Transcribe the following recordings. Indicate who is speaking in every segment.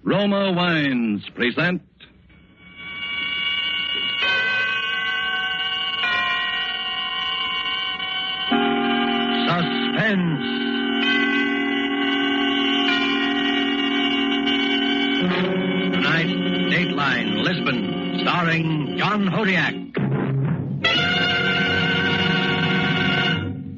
Speaker 1: Roma Wines present Suspense. Tonight, Dateline, Lisbon, starring John Hodiak.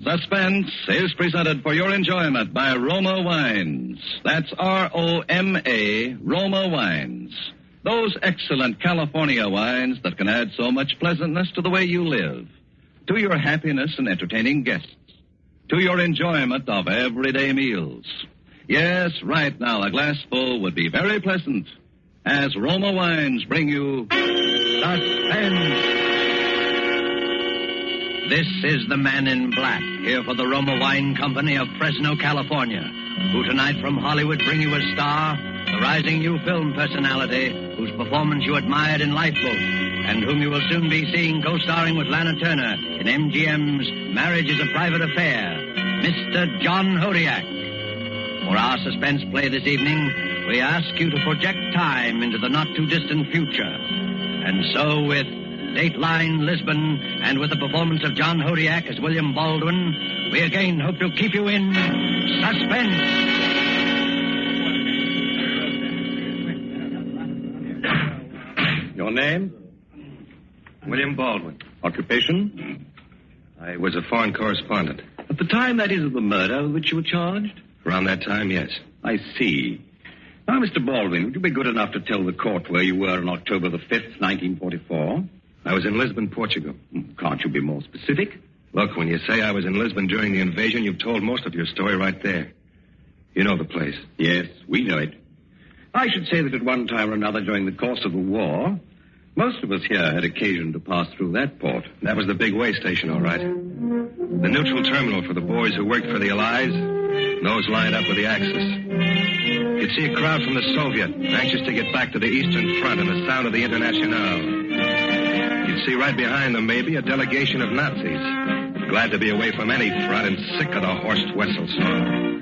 Speaker 1: Suspense is presented for your enjoyment by Roma Wines. That's R-O-M-A, Roma Wines. Those excellent California wines that can add so much pleasantness to the way you live, to your happiness in entertaining guests, to your enjoyment of everyday meals. Yes, right now, a glassful would be very pleasant as Roma Wines bring you Suspense. This is the Man in Black, here for the Roma Wine Company of Fresno, California, who tonight from Hollywood bring you a star, the rising new film personality whose performance you admired in Lifeboat, and whom you will soon be seeing co-starring with Lana Turner in MGM's Marriage is a Private Affair, Mr. John Hodiak. For our suspense play this evening, we ask you to project time into the not-too-distant future. And so with Dateline, Lisbon, and with the performance of John Hodiak as William Baldwin, we again hope to keep you in suspense.
Speaker 2: Your name?
Speaker 3: William Baldwin.
Speaker 2: Occupation?
Speaker 3: I was a foreign correspondent.
Speaker 2: At the time, that is, of the murder with which you were charged?
Speaker 3: Around that time, yes.
Speaker 2: I see. Now, Mr. Baldwin, would you be good enough to tell the court where you were on October the 5th, 1944?
Speaker 3: I was in Lisbon, Portugal.
Speaker 2: Can't you be more specific?
Speaker 3: Look, when you say I was in Lisbon during the invasion, you've told most of your story right there. You know the place.
Speaker 2: Yes, we know it. I should say that at one time or another during the course of the war, most of us here had occasion to pass through that port.
Speaker 3: That was the big way station, all right. The neutral terminal for the boys who worked for the Allies, those lined up with the Axis. You'd see a crowd from the Soviet, anxious to get back to the Eastern Front and the sound of the Internationale. You'd see right behind them, maybe, a delegation of Nazis, glad to be away from any front and sick of the Horst Wessel song.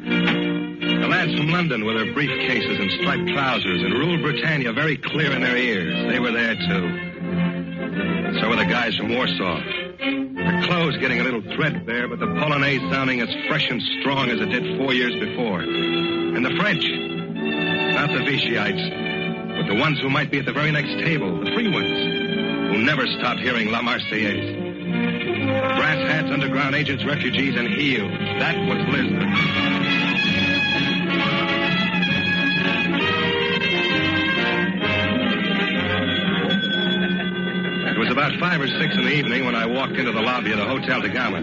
Speaker 3: The lads from London with their briefcases and striped trousers and ruled Britannia very clear in their ears. They were there, too. So were the guys from Warsaw. Their clothes getting a little threadbare, but the Polonaise sounding as fresh and strong as it did 4 years before. And the French, not the Vichy'ites, but the ones who might be at the very next table, the free ones, who never stopped hearing La Marseillaise. Brass hats, underground agents, refugees, and heels. That was Lisbon. It was about 5 or 6 in the evening when I walked into the lobby of the Hotel de Gama.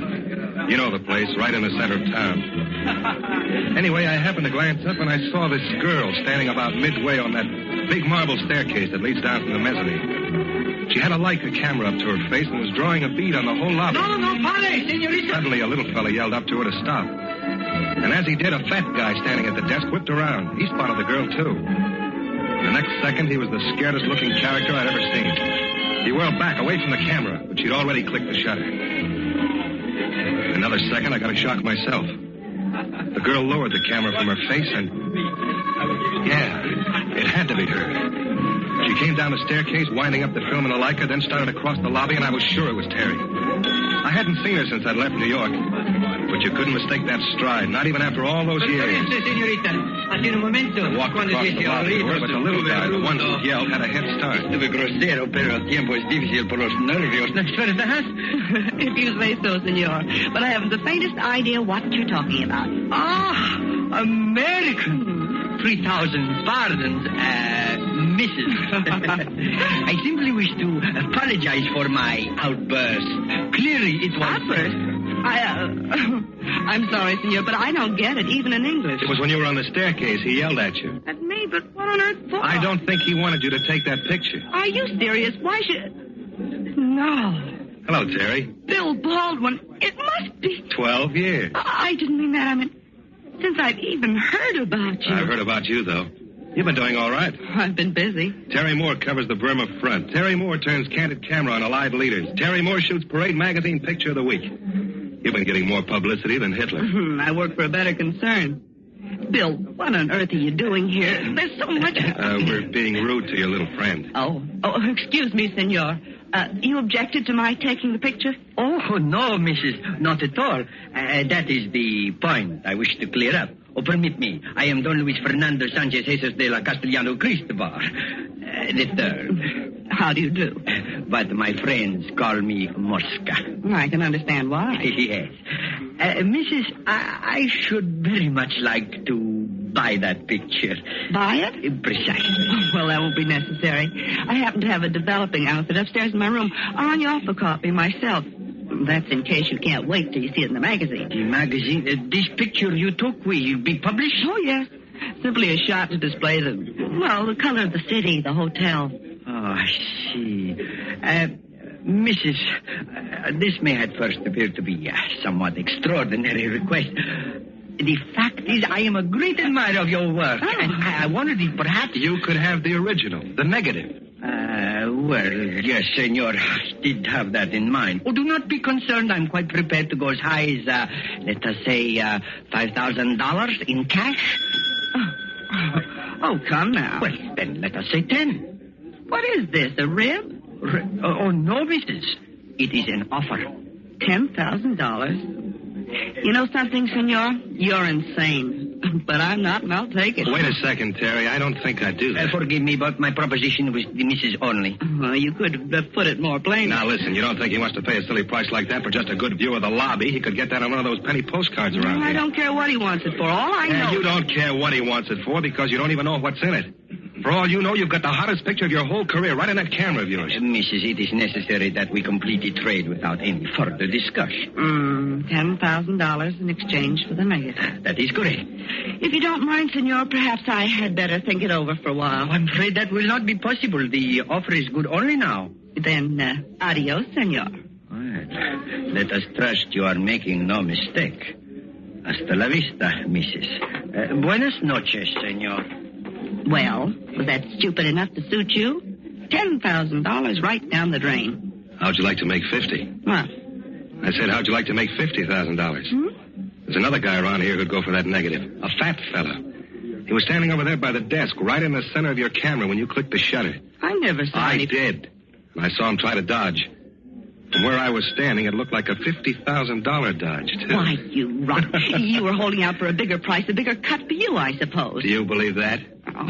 Speaker 3: You know the place, right in the center of town. Anyway, I happened to glance up and I saw this girl standing about midway on that big marble staircase that leads down from the mezzanine. She had a Leica camera up to her face and was drawing a bead on the whole lobby.
Speaker 4: No, pare, senorita.
Speaker 3: Suddenly, a little fella yelled up to her to stop. And as he did, a fat guy standing at the desk whipped around. He spotted the girl, too. The next second, he was the scaredest-looking character I'd ever seen. He whirled back, away from the camera, but she'd already clicked the shutter. In another second, I got a shock myself. The girl lowered the camera from her face and... yeah, it had to be her. She came down the staircase, winding up the film in the Leica, then started across the lobby, and I was sure it was Terry. I hadn't seen her since I'd left New York, but you couldn't mistake that stride, not even after all those years.
Speaker 4: Senorita, hace un momento.
Speaker 3: I walked across the lobby to her, but the little guy, the one who yelled, had a head start.
Speaker 4: Estuve grosero, pero el tiempo es difícil por los nervios. ¿Verdad?
Speaker 5: If you say so, senor. But I haven't the faintest idea what you're talking about.
Speaker 4: Ah, American. 3,000 pardons, Mrs. I simply wish to apologize for my outburst. Clearly, it was...
Speaker 5: Outburst? I'm sorry, senor, but I don't get it, even in English.
Speaker 3: It was when you were on the staircase. He yelled at you.
Speaker 5: At me? But what on earth for?
Speaker 3: I don't think he wanted you to take that picture.
Speaker 5: Are you serious? Why should... No.
Speaker 3: Hello, Terry.
Speaker 5: Bill Baldwin. It must be...
Speaker 3: 12 years.
Speaker 5: I didn't mean that. I mean, since I've even heard about you.
Speaker 3: I've heard about you, though. You've been doing all right.
Speaker 5: I've been busy.
Speaker 3: Terry Moore covers the Burma front. Terry Moore turns candid camera on Allied leaders. Terry Moore shoots Parade Magazine Picture of the Week. You've been getting more publicity than Hitler.
Speaker 5: I work for a better concern. Bill, what on earth are you doing here? There's so much...
Speaker 3: We're being rude to your little friend.
Speaker 5: Oh, excuse me, senor. You objected to my taking the picture?
Speaker 1: Oh, no, Mrs. Not at all. That is the point I wish to clear up. Oh, permit me. I am Don Luis Fernando Sanchez Jesus de la Castellano Cristobal. The third.
Speaker 5: How do you do?
Speaker 1: But my friends call me Mosca.
Speaker 5: I can understand why.
Speaker 1: Yes. Mrs., I should very much like to buy that picture.
Speaker 5: Buy it?
Speaker 1: Precisely.
Speaker 5: Well, that won't be necessary. I happen to have a developing outfit upstairs in my room. I'll run you off a copy myself. That's in case you can't wait till you see it in the magazine.
Speaker 1: The magazine? This picture you took will be published?
Speaker 5: Oh, yes. Simply a shot to display the color of the city, the hotel.
Speaker 1: Oh, I see. Mrs., this may at first appear to be a somewhat extraordinary request. The fact is, I am a great admirer of your work.
Speaker 5: Oh.
Speaker 1: And I wondered if perhaps...
Speaker 3: You could have the original, the negative.
Speaker 1: Well, yes, senor, I did have that in mind. Oh, do not be concerned. I'm quite prepared to go as high as, let us say, $5,000 in cash.
Speaker 5: Oh, come now.
Speaker 1: Well, then let us say 10.
Speaker 5: What is this, a rib?
Speaker 1: Oh, no, Mrs. It is an offer.
Speaker 5: $10,000? You know something, senor? You're insane. But I'm not, and I'll take it.
Speaker 3: Wait a second, Terry. I don't think I do that.
Speaker 1: Forgive me, but my proposition was the Mrs. only.
Speaker 5: You could have put it more plainly.
Speaker 3: Now, listen, you don't think he wants to pay a silly price like that for just a good view of the lobby? He could get that on one of those penny postcards around
Speaker 5: I
Speaker 3: here.
Speaker 5: don't care what he wants it for. All I know...
Speaker 3: You don't care what he wants it for because you don't even know what's in it. For all you know, you've got the hottest picture of your whole career right in that camera of yours.
Speaker 1: Mrs., it is necessary that we complete the trade without any further discussion.
Speaker 5: $10,000 in exchange for the negative.
Speaker 1: That is correct.
Speaker 5: If you don't mind, senor, perhaps I had better think it over for a while.
Speaker 1: I'm afraid that will not be possible. The offer is good only now.
Speaker 5: Then, adios, senor.
Speaker 1: Well, let us trust you are making no mistake. Hasta la vista, Mrs. Buenas noches, senor.
Speaker 5: Well, was that stupid enough to suit you? $10,000 right down the drain.
Speaker 3: How'd you like to make 50?
Speaker 5: What?
Speaker 3: I said, how'd you like to make $50,000? There's another guy around here who'd go for that negative. A fat fella. He was standing over there by the desk, right in the center of your camera when you clicked the shutter.
Speaker 5: I never saw
Speaker 3: I
Speaker 5: any...
Speaker 3: did. And I saw him try to dodge. From where I was standing, it looked like a $50,000 dodge, too.
Speaker 5: Why, you runt. You were holding out for a bigger price, a bigger cut for you, I suppose.
Speaker 3: Do you believe that?
Speaker 5: Oh,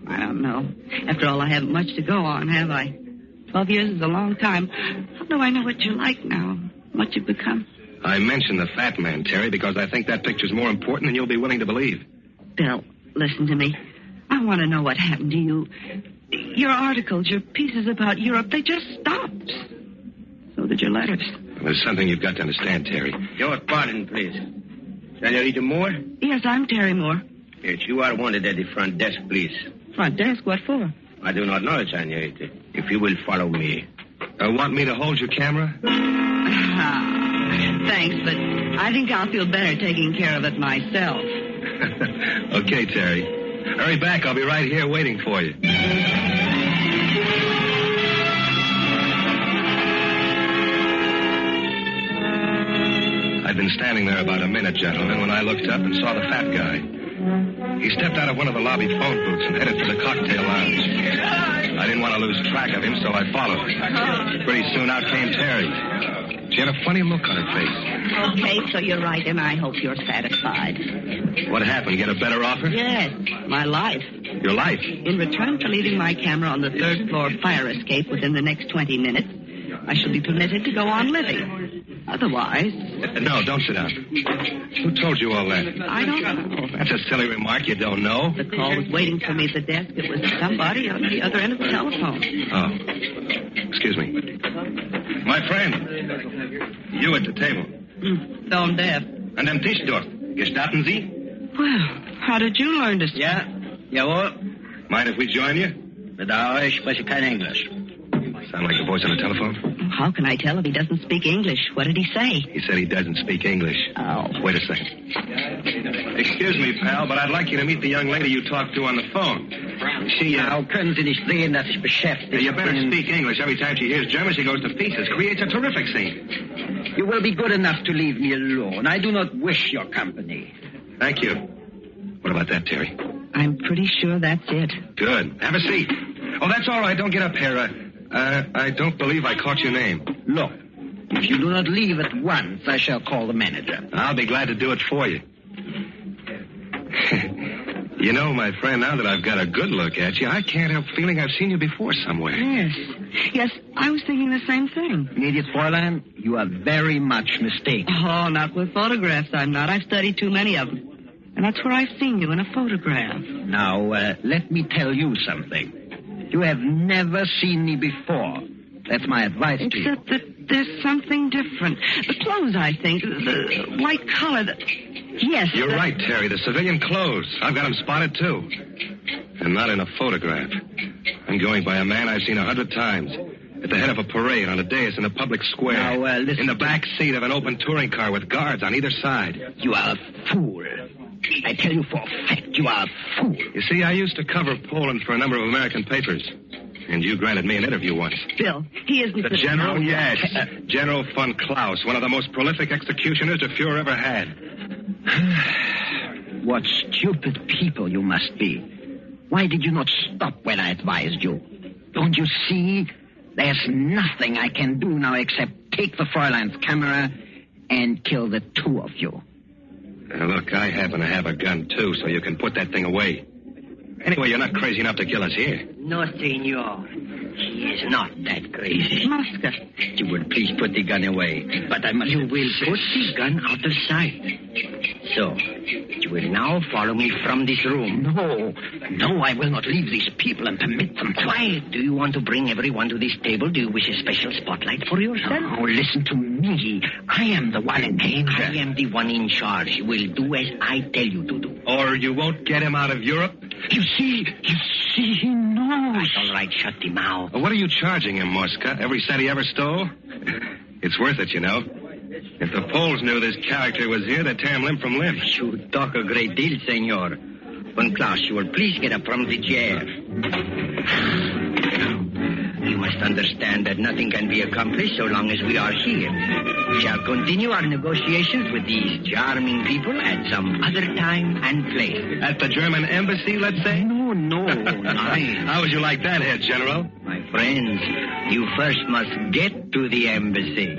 Speaker 5: I don't know. After all, I haven't much to go on, have I? 12 years is a long time. How do I know what you're like now? What you've become?
Speaker 3: I mentioned the fat man, Terry, because I think that picture's more important than you'll be willing to believe.
Speaker 5: Bill, listen to me. I want to know what happened to you. Your articles, your pieces about Europe, they just stopped. So did your letters.
Speaker 3: Well, there's something you've got to understand, Terry.
Speaker 1: Your pardon, please. Senorita Moore?
Speaker 5: Yes, I'm Terry Moore.
Speaker 1: Yes, you are wanted at the front desk, please.
Speaker 5: Front desk? What for?
Speaker 1: I do not know, senorita. If you will follow me.
Speaker 3: Want me to hold your camera?
Speaker 5: Thanks, but I think I'll feel better taking care of it myself.
Speaker 3: Okay, Terry. Hurry back. I'll be right here waiting for you. I'd been standing there about a minute, gentlemen, when I looked up and saw the fat guy. He stepped out of one of the lobby phone booths and headed for the cocktail lounge. I didn't want to lose track of him, so I followed. Pretty soon out came Terry. She had a funny look on her face.
Speaker 5: Okay, so you're right, and I hope you're satisfied.
Speaker 3: What happened? Get a better offer?
Speaker 5: Yes, my life.
Speaker 3: Your life?
Speaker 5: In return for leaving my camera on the third floor fire escape within the next 20 minutes, I shall be permitted to go on living. Otherwise...
Speaker 3: No, don't sit down. Who told you all that?
Speaker 5: I don't know.
Speaker 3: That's a silly remark. You don't know.
Speaker 5: The call was waiting for me at the desk. It was somebody on the other end of the telephone.
Speaker 3: Oh. Excuse me. My friend. You at the table.
Speaker 5: Stone deaf.
Speaker 3: And am Tisch dort. Gestatten Sie?
Speaker 5: Well, how did you learn to...
Speaker 1: Ja, jawohl.
Speaker 3: Mind if we join you?
Speaker 1: Bedauere, ich spreche kein Englisch.
Speaker 3: Sound like a voice on the telephone?
Speaker 5: How can I tell if he doesn't speak English? What did he say?
Speaker 3: He said he doesn't speak English.
Speaker 5: Oh.
Speaker 3: Wait a second. Excuse me, pal, but I'd like you to meet the young lady you talked to on the phone. She,
Speaker 1: How können Sie nicht sehen, dass ich beschäftigt
Speaker 3: You better
Speaker 1: bin?
Speaker 3: speak English. Every time she hears German, she goes to pieces. Creates a terrific scene.
Speaker 1: You will be good enough to leave me alone. I do not wish your company.
Speaker 3: Thank you. What about that, Terry?
Speaker 5: I'm pretty sure that's it.
Speaker 3: Good. Have a seat. Oh, that's all right. Don't get up here. I don't believe I caught your name.
Speaker 6: Look, if you do not leave at once, I shall call the manager.
Speaker 3: I'll be glad to do it for you. You know, my friend, now that I've got a good look at you, I can't help feeling I've seen you before somewhere.
Speaker 5: Yes, I was thinking the same thing.
Speaker 6: Immediate Fräulein, you are very much mistaken.
Speaker 5: Oh, not with photographs, I'm not. I've studied too many of them. And that's where I've seen you, in a photograph.
Speaker 6: Now, let me tell you something. You have never seen me before. That's my advice to you.
Speaker 5: Except that there's something different. The clothes, I think. The light color. Yes.
Speaker 3: You're right, Terry. The civilian clothes. I've got them spotted, too. And not in a photograph. I'm going by a man I've seen 100 times. At the head of a parade, on a dais in a public square.
Speaker 6: Now, listen.
Speaker 3: In the back seat of an open touring car with guards on either side.
Speaker 6: You are a fool. I tell you for a fact, you are a fool.
Speaker 3: You see, I used to cover Poland for a number of American papers. And you granted me an interview once.
Speaker 5: Bill, he isn't...
Speaker 3: The General? Yes. General von Klaus, one of the most prolific executioners the Fuhrer ever had.
Speaker 6: What stupid people you must be. Why did you not stop when I advised you? Don't you see? There's nothing I can do now except take the Fräulein's camera and kill the two of you.
Speaker 3: Look, I happen to have a gun, too, so you can put that thing away. Anyway, you're not crazy enough to kill us here.
Speaker 6: No, senor. He is not that crazy.
Speaker 5: Mosca.
Speaker 6: You will please put the gun away. But I must... You will put the gun out of sight. So, you will now follow me from this room. No, I will not leave these people and permit them to... Quiet. Do you want to bring everyone to this table? Do you wish a special spotlight for yourself? Oh, listen to me. I am the one in danger. I am the one in charge. You will do as I tell you to do.
Speaker 3: Or you won't get him out of Europe?
Speaker 6: You see, he knows. All right, shut him out.
Speaker 3: Well, what are you charging him, Mosca? Every cent he ever stole? It's worth it, you know. If the Poles knew this character was here, they'd tear him limb from limb.
Speaker 6: You talk a great deal, senor. Von Klaus, you will please get up from the chair. You must understand that nothing can be accomplished so long as we are here. We shall continue our negotiations with these charming people at some other time and place.
Speaker 3: At the German embassy, let's say?
Speaker 6: No.
Speaker 3: How would you like that, Head General?
Speaker 6: My friends, you first must get to the embassy.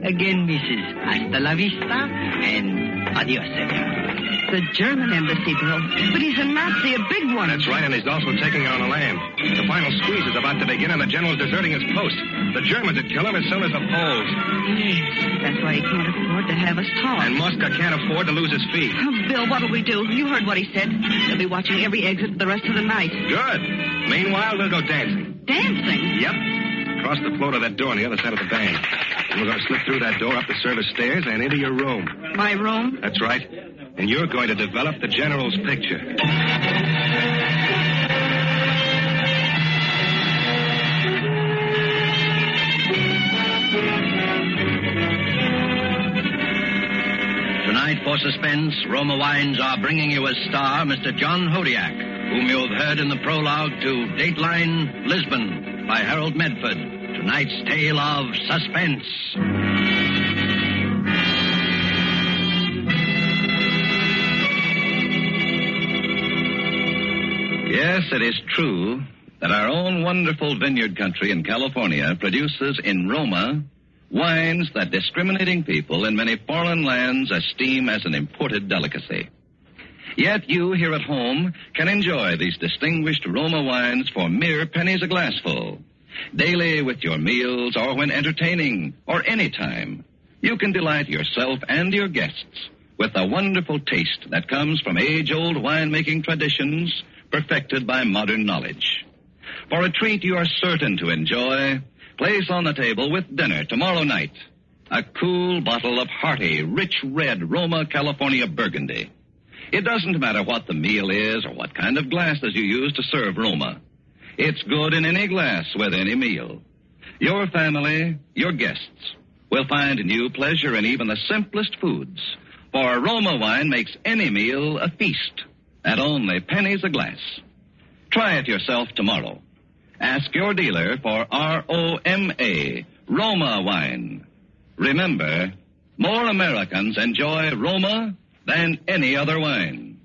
Speaker 6: Again, Mrs. Hasta la vista and adios, senor.
Speaker 5: The German embassy, Bill. But he's a Nazi, a big one.
Speaker 3: That's right, and he's also taking it on the land. The final squeeze is about to begin, and the general's deserting his post. The Germans would kill him as soon as the Poles.
Speaker 5: Yes, that's why he can't afford to have us talk.
Speaker 3: And Mosca can't afford to lose his feet.
Speaker 5: Oh, Bill, what'll we do? You heard what he said. They'll be watching every exit for the rest of the night.
Speaker 3: Good. Meanwhile, we'll go dancing.
Speaker 5: Dancing?
Speaker 3: Yep. Across the floor to that door on the other side of the band. And we're going to slip through that door, up the service stairs, and into your room.
Speaker 5: My room?
Speaker 3: That's right. And you're going to develop the general's picture.
Speaker 1: Tonight for Suspense, Roma Wines are bringing you as star Mr. John Hodiak, whom you have heard in the prologue to Dateline, Lisbon, by Harold Medford. Tonight's tale of Suspense. Yes, it is true that our own wonderful vineyard country in California produces in Roma wines that discriminating people in many foreign lands esteem as an imported delicacy. Yet you here at home can enjoy these distinguished Roma wines for mere pennies a glassful. Daily with your meals or when entertaining or any time, you can delight yourself and your guests with the wonderful taste that comes from age-old winemaking traditions perfected by modern knowledge. For a treat you are certain to enjoy, place on the table with dinner tomorrow night a cool bottle of hearty, rich red Roma California Burgundy. It doesn't matter what the meal is or what kind of glasses you use to serve Roma. It's good in any glass with any meal. Your family, your guests, will find new pleasure in even the simplest foods, for Roma wine makes any meal a feast at only pennies a glass. Try it yourself tomorrow. Ask your dealer for R-O-M-A, Roma wine. Remember, more Americans enjoy Roma than any other wine.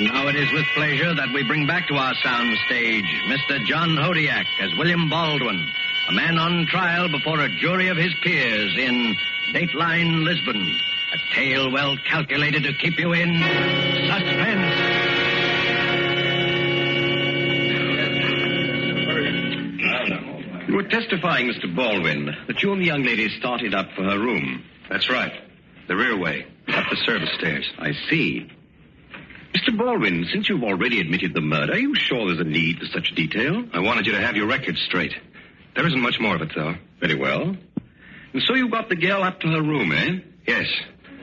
Speaker 1: And now it is with pleasure that we bring back to our sound stage Mr. John Hodiak as William Baldwin, a man on trial before a jury of his peers in Dateline, Lisbon. A tale well calculated to keep you in suspense.
Speaker 2: You were testifying, Mr. Baldwin, that you and the young lady started up for her room.
Speaker 3: That's right. The rear way, up the service stairs.
Speaker 2: I see. Mr. Baldwin, since you've already admitted the murder, are you sure there's a need for such detail?
Speaker 3: I wanted you to have your record straight. There isn't much more of it, though.
Speaker 2: Very well. And so you got the girl up to her room, eh?
Speaker 3: Yes.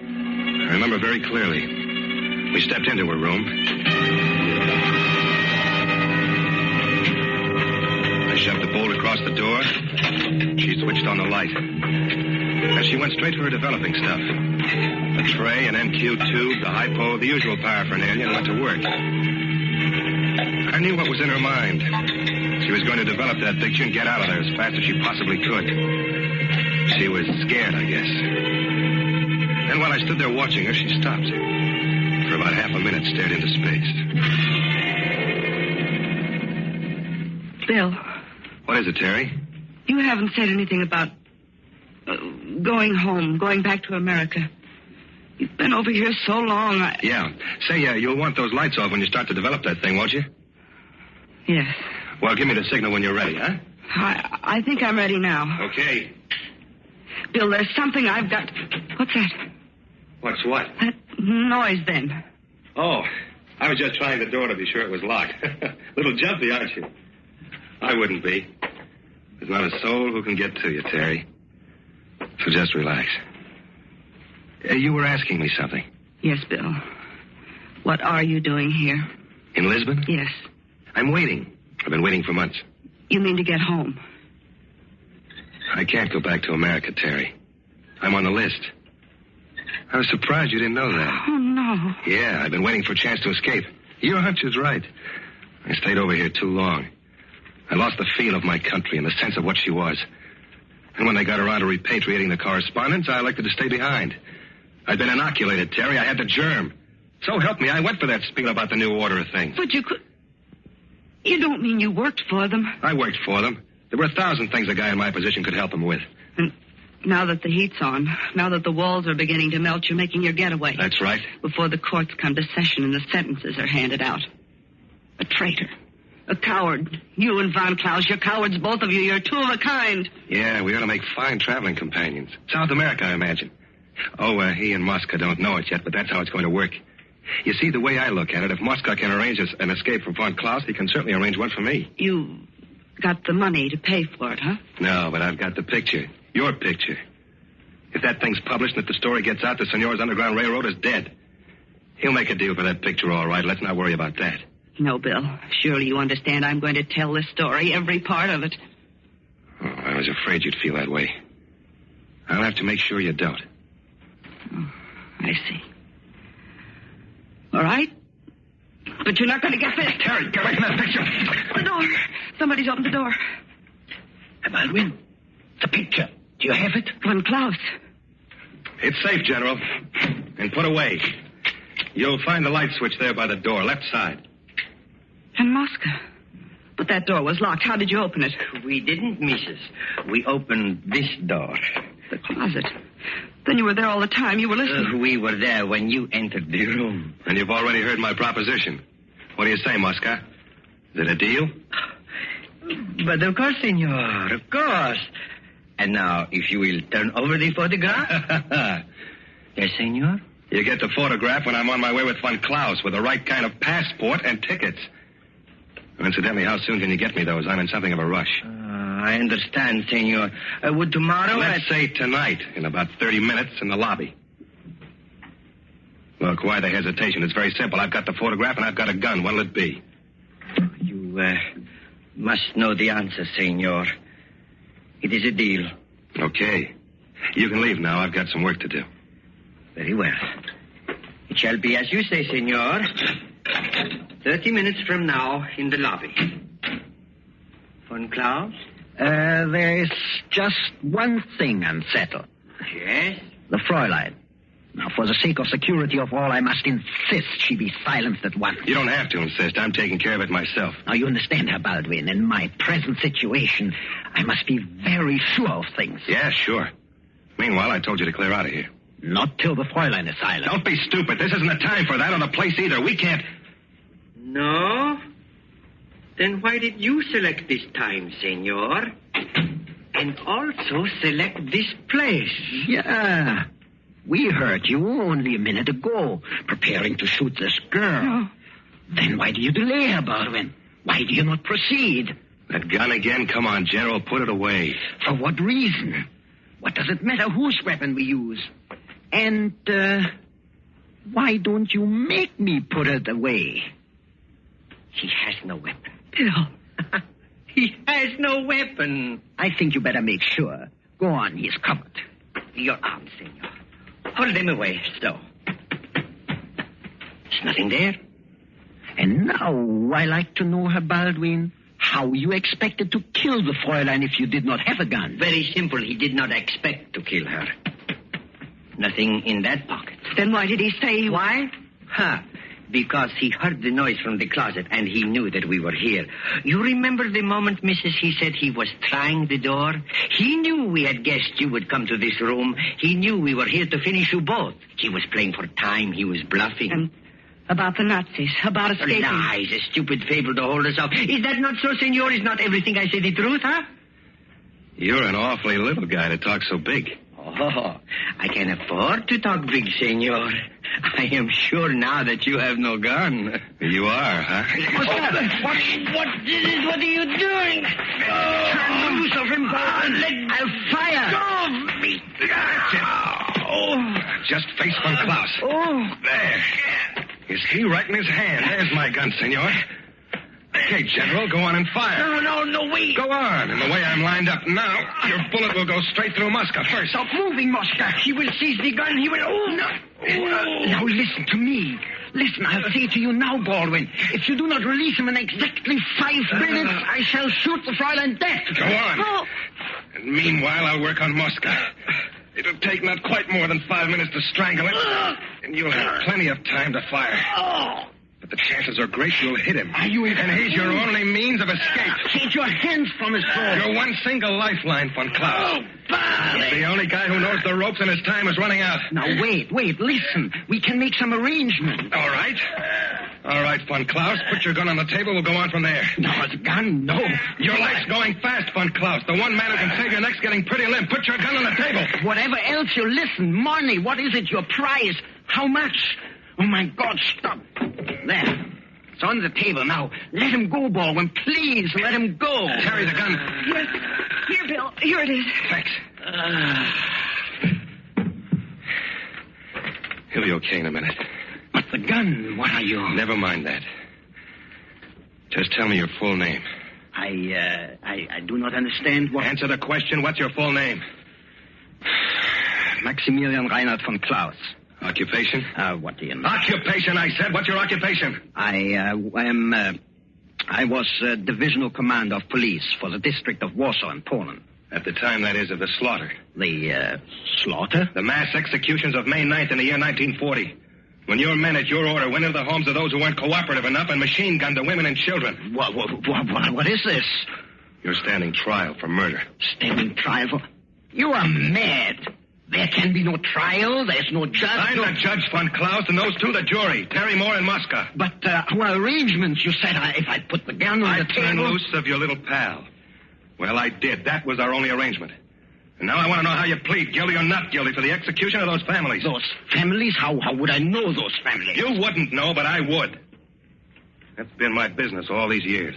Speaker 3: I remember very clearly. We stepped into her room. I shoved the bolt across the door. She switched on the light. And she went straight for her developing stuff. A tray, an MQ tube, the hypo, the usual paraphernalia, and went to work. I knew what was in her mind. She was going to develop that picture and get out of there as fast as she possibly could. She was scared, I guess. Then while I stood there watching her, she stopped. For about half a minute, stared into space.
Speaker 5: Bill.
Speaker 3: What is it, Terry?
Speaker 5: You haven't said anything about going home, going back to America. You've been over here so long,
Speaker 3: Yeah. Say, you'll want those lights off when you start to develop that thing, won't you?
Speaker 5: Yes.
Speaker 3: Well, give me the signal when you're ready, huh?
Speaker 5: I think I'm ready now.
Speaker 3: Okay.
Speaker 5: Bill, there's something I've got... What's that?
Speaker 3: What's what?
Speaker 5: That noise, then.
Speaker 3: Oh, I was just trying the door to be sure it was locked. Little jumpy, aren't you? I wouldn't be. There's not a soul who can get to you, Terry. So just relax. You were asking me something.
Speaker 5: Yes, Bill. What are you doing here?
Speaker 3: In Lisbon?
Speaker 5: Yes.
Speaker 3: I'm waiting. I've been waiting for months.
Speaker 5: You mean to get home?
Speaker 3: I can't go back to America, Terry. I'm on the list. I was surprised you didn't know that.
Speaker 5: Oh, no.
Speaker 3: Yeah, I've been waiting for a chance to escape. Your hunch is right. I stayed over here too long. I lost the feel of my country and the sense of what she was. And when they got around to repatriating the correspondence, I elected to stay behind. I'd been inoculated, Terry. I had the germ. So help me, I went for that spiel about the new order of things.
Speaker 5: But you could... You don't mean you worked for them?
Speaker 3: I worked for them. There were 1,000 things a guy in my position could help them with.
Speaker 5: And now that the heat's on, now that the walls are beginning to melt, you're making your getaway.
Speaker 3: That's right.
Speaker 5: Before the courts come to session and the sentences are handed out. A traitor. A coward. You and Von Klaus, you're cowards, both of you. You're two of a kind.
Speaker 3: Yeah, we ought to make fine traveling companions. South America, I imagine. Oh, he and Mosca don't know it yet, but that's how it's going to work. You see, the way I look at it, if Mosca can arrange an escape for Von Klaus, he can certainly arrange one for me.
Speaker 5: You got the money to pay for it, huh?
Speaker 3: No, but I've got the picture. Your picture. If that thing's published and if the story gets out, the Senor's Underground Railroad is dead. He'll make a deal for that picture, all right. Let's not worry about that.
Speaker 5: No, Bill. Surely you understand I'm going to tell this story, every part of it.
Speaker 3: Oh, I was afraid you'd feel that way. I'll have to make sure you don't.
Speaker 5: Oh, I see. All right. But you're not going to get this.
Speaker 3: Terry, get away from that picture.
Speaker 5: The door. Somebody's opened the door.
Speaker 6: Baldwin, the picture. Do you have it?
Speaker 5: Von Klaus.
Speaker 3: It's safe, General. And put away. You'll find the light switch there by the door, left side.
Speaker 5: And Mosca. But that door was locked. How did you open it?
Speaker 6: We didn't, Mrs. We opened this door.
Speaker 5: The closet. Then you were there all the time. You were listening.
Speaker 6: We were there when you entered the room.
Speaker 3: And you've already heard my proposition. What do you say, Mosca? Is it a deal?
Speaker 6: But of course, senor, of course. And now, if you will turn over the photograph. Yes, senor?
Speaker 3: You get the photograph when I'm on my way with Von Klaus with the right kind of passport and tickets. And incidentally, how soon can you get me those? I'm in something of a rush.
Speaker 6: I understand, senor. Would tomorrow...
Speaker 3: Let's say tonight, in about 30 minutes, in the lobby. Look, why the hesitation? It's very simple. I've got the photograph and I've got a gun. What'll it be?
Speaker 6: You must know the answer, senor. It is a deal.
Speaker 3: Okay. You can leave now. I've got some work to do.
Speaker 6: Very well. It shall be as you say, senor. 30 minutes from now in the lobby. Von Klaus?
Speaker 7: There is just one thing unsettled.
Speaker 6: Yes?
Speaker 7: The Fräulein.
Speaker 6: Now, for the sake of security of all, I must insist she be silenced at once.
Speaker 3: You don't have to insist. I'm taking care of it myself.
Speaker 6: Now, you understand, Herr Baldwin, in my present situation, I must be very sure of things.
Speaker 3: Yeah, sure. Meanwhile, I told you to clear out of here.
Speaker 6: Not till the Fräulein is silent.
Speaker 3: Don't be stupid. This isn't the time for that or the place either. We can't...
Speaker 7: No? Then why did you select this time, senor? And also select this place?
Speaker 6: Yeah. We heard you only a minute ago, preparing to shoot this girl.
Speaker 5: No.
Speaker 6: Then why do you delay, Herr Baldwin? Why do you not proceed?
Speaker 3: That gun again? Come on, General, put it away.
Speaker 6: For what reason? What does it matter whose weapon we use? And, why don't you make me put it away?
Speaker 7: He has no weapon.
Speaker 5: Bill.
Speaker 7: He has no weapon.
Speaker 6: I think you better make sure. Go on, he is covered.
Speaker 7: Your arm, senor. Hold them away, so. There's nothing there.
Speaker 6: And now I like to know, Herr Baldwin, how you expected to kill the Fräulein if you did not have a gun.
Speaker 7: Very simple. He did not expect to kill her. Nothing in that pocket.
Speaker 5: Then why did he say...
Speaker 7: Why? Because he heard the noise from the closet and he knew that we were here. You remember the moment, Mrs., he said he was trying the door? He knew we had guessed you would come to this room. He knew we were here to finish you both. He was playing for time. He was bluffing.
Speaker 5: And about the Nazis, about escaping.
Speaker 7: Lies, a stupid fable to hold us off. Is that not so, senor? Is not everything I say the truth, huh?
Speaker 3: You're an awfully little guy to talk so big.
Speaker 7: Oh, I can afford to talk big, senor. I am sure now that you have no gun.
Speaker 3: You are, huh?
Speaker 7: What are you doing? Turn loose of him, Baldwin. I'll fire. Go, me.
Speaker 3: That's it. Oh. Just face Von Klaus.
Speaker 7: Oh.
Speaker 3: There. You see, right in his hand. There's my gun, senor. Okay, General, go on and fire.
Speaker 7: No, wait.
Speaker 3: Go on. And the way I'm lined up now, your bullet will go straight through Mosca first.
Speaker 7: Stop moving, Mosca. He will seize the gun. He will... Oh, no.
Speaker 6: Now listen to me. Listen, I'll say to you now, Baldwin. If you do not release him in exactly 5 minutes, I shall shoot the Fräulein dead.
Speaker 3: Go on.
Speaker 5: Oh.
Speaker 3: And meanwhile, I'll work on Mosca. It'll take not quite more than 5 minutes to strangle it. And you'll have plenty of time to fire. But the chances are great you'll hit him. And he's your only means of escape.
Speaker 6: Take your hands from his throat.
Speaker 3: Your one single lifeline, Von Klaus. He's the only guy who knows the ropes and his time is running out.
Speaker 6: Now, wait, listen. We can make some arrangement.
Speaker 3: All right, Von Klaus, put your gun on the table. We'll go on from there.
Speaker 6: No, the gun, no.
Speaker 3: Your life's going fast, Von Klaus. The one man who can save your neck's getting pretty limp. Put your gun on the table.
Speaker 6: Whatever else you listen, money, what is it, your prize? How much? Oh, my God, stop. There. It's on the table now. Let him go, Baldwin. Please, let him go.
Speaker 3: Carry the gun.
Speaker 5: Yes. Here, Bill. Here it is.
Speaker 3: Thanks. He'll be okay in a minute.
Speaker 6: But the gun, what are you?
Speaker 3: Never mind that. Just tell me your full name.
Speaker 6: I do not understand what...
Speaker 3: Answer the question. What's your full name?
Speaker 6: Maximilian Reinhard von Klaus.
Speaker 3: Occupation?
Speaker 6: What do you know?
Speaker 3: Occupation, I said. What's your occupation?
Speaker 6: I was divisional commander of police for the district of Warsaw in Poland.
Speaker 3: At the time, that is, of the slaughter.
Speaker 6: The, slaughter?
Speaker 3: The mass executions of May 9th in the year 1940. When your men, at your order, went into the homes of those who weren't cooperative enough and machine-gunned the women and children.
Speaker 6: What is this?
Speaker 3: You're standing trial for murder.
Speaker 6: Standing trial for... You are mad. There can be no trial. There's no judge.
Speaker 3: I'm the judge, Von Klaus, and those two the jury. Terry Moore and Mosca.
Speaker 6: But our arrangements, you said if I put the gun on the table...
Speaker 3: I turned loose of your little pal. Well, I did. That was our only arrangement. And now I want to know how you plead, guilty or not guilty, for the execution of those families.
Speaker 6: Those families? How would I know those families?
Speaker 3: You wouldn't know, but I would. That's been my business all these years.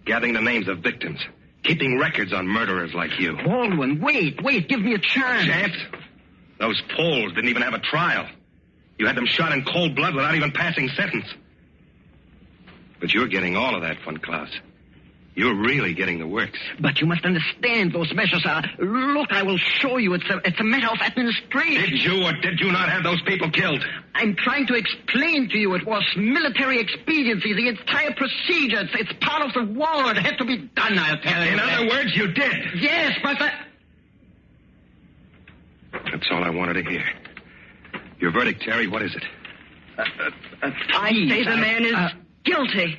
Speaker 3: Gathering the names of victims. Keeping records on murderers like you.
Speaker 6: Baldwin, wait, give me a chance.
Speaker 3: Chance? Those Poles didn't even have a trial. You had them shot in cold blood without even passing sentence. But you're getting all of that, Von Klaus. You're really getting the works.
Speaker 6: But you must understand, those measures are... Look, I will show you. It's a matter of administration.
Speaker 3: Did you or did you not have those people killed?
Speaker 6: I'm trying to explain to you. It was military expediency, the entire procedure. It's part of the war. It had to be done, I'll tell you.
Speaker 3: In other words, you did.
Speaker 6: Yes, but...
Speaker 3: That's all I wanted to hear. Your verdict, Terry, what is it?
Speaker 5: I say the man is guilty.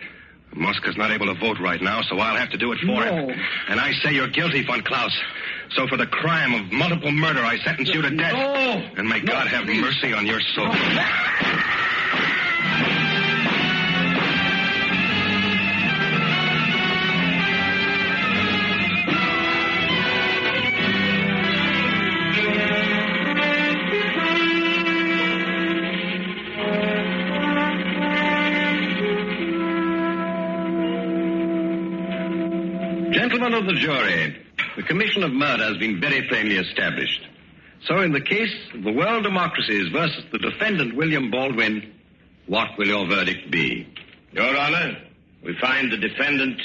Speaker 3: Mosca's not able to vote right now, so I'll have to do it for him. And I say you're guilty, von Klaus. So for the crime of multiple murder, I sentence you to death.
Speaker 4: No.
Speaker 3: And may God have mercy on your soul.
Speaker 2: Gentlemen of the jury, the commission of murder has been very plainly established. So in the case of the World Democracies versus the defendant, William Baldwin, what will your verdict be?
Speaker 8: Your Honor, we find the defendant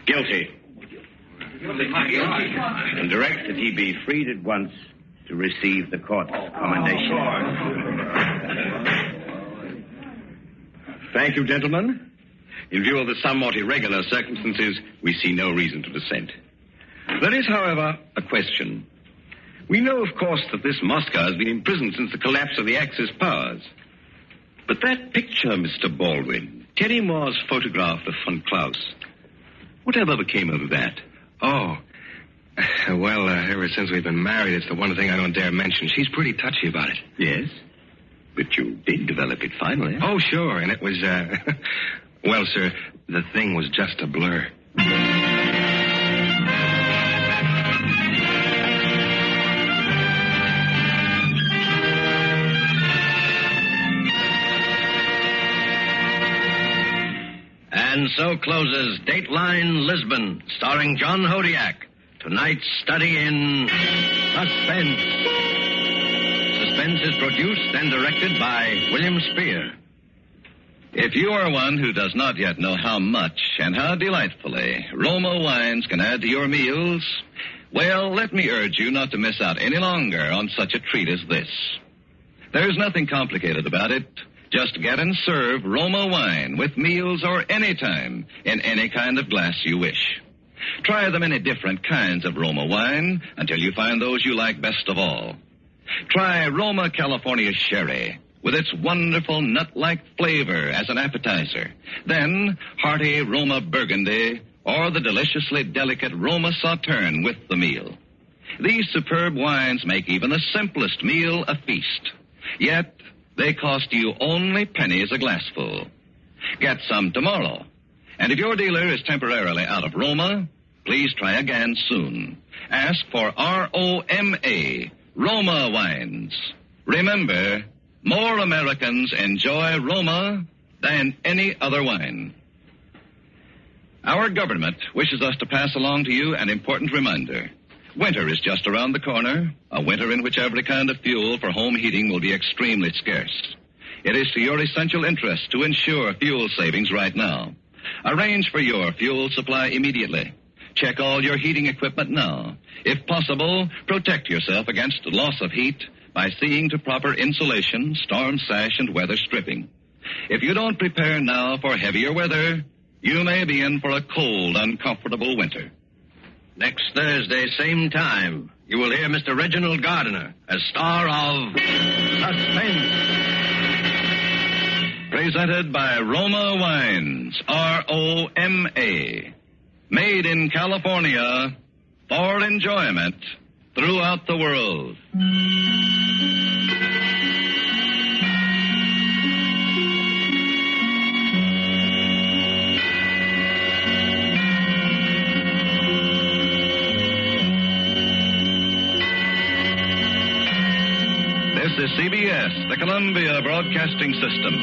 Speaker 8: guilty. And direct that he be freed at once to receive the court's commendation.
Speaker 2: Thank you, gentlemen. In view of the somewhat irregular circumstances, we see no reason to dissent. There is, however, a question. We know, of course, that this Mosca has been in prison since the collapse of the Axis powers. But that picture, Mr. Baldwin, Terry Moore's photograph of von Klaus, whatever became of that?
Speaker 3: Oh. Well, ever since we've been married, it's the one thing I don't dare mention. She's pretty touchy about it.
Speaker 2: Yes? But you did develop it finally.
Speaker 3: Oh, sure, and it was, well, sir, the thing was just a blur.
Speaker 1: And so closes Dateline Lisbon, starring John Hodiak. Tonight's study in Suspense. Suspense is produced and directed by William Spear.
Speaker 9: If you are one who does not yet know how much and how delightfully Roma wines can add to your meals, well, let me urge you not to miss out any longer on such a treat as this. There's nothing complicated about it. Just get and serve Roma wine with meals or any time in any kind of glass you wish. Try the many different kinds of Roma wine until you find those you like best of all. Try Roma California Sherry with its wonderful nut-like flavor as an appetizer. Then hearty Roma Burgundy or the deliciously delicate Roma Sauterne with the meal. These superb wines make even the simplest meal a feast. Yet they cost you only pennies a glassful. Get some tomorrow. And if your dealer is temporarily out of Roma, please try again soon. Ask for R-O-M-A, Roma wines. Remember, more Americans enjoy Roma than any other wine. Our government wishes us to pass along to you an important reminder. Winter is just around the corner, a winter in which every kind of fuel for home heating will be extremely scarce. It is to your essential interest to ensure fuel savings right now. Arrange for your fuel supply immediately. Check all your heating equipment now. If possible, protect yourself against loss of heat by seeing to proper insulation, storm sash, and weather stripping. If you don't prepare now for heavier weather, you may be in for a cold, uncomfortable winter.
Speaker 1: Next Thursday, same time, you will hear Mr. Reginald Gardiner as star of Suspense.
Speaker 9: Presented by Roma Wines, R-O-M-A. Made in California for enjoyment throughout the world. This is CBS, the Columbia Broadcasting System.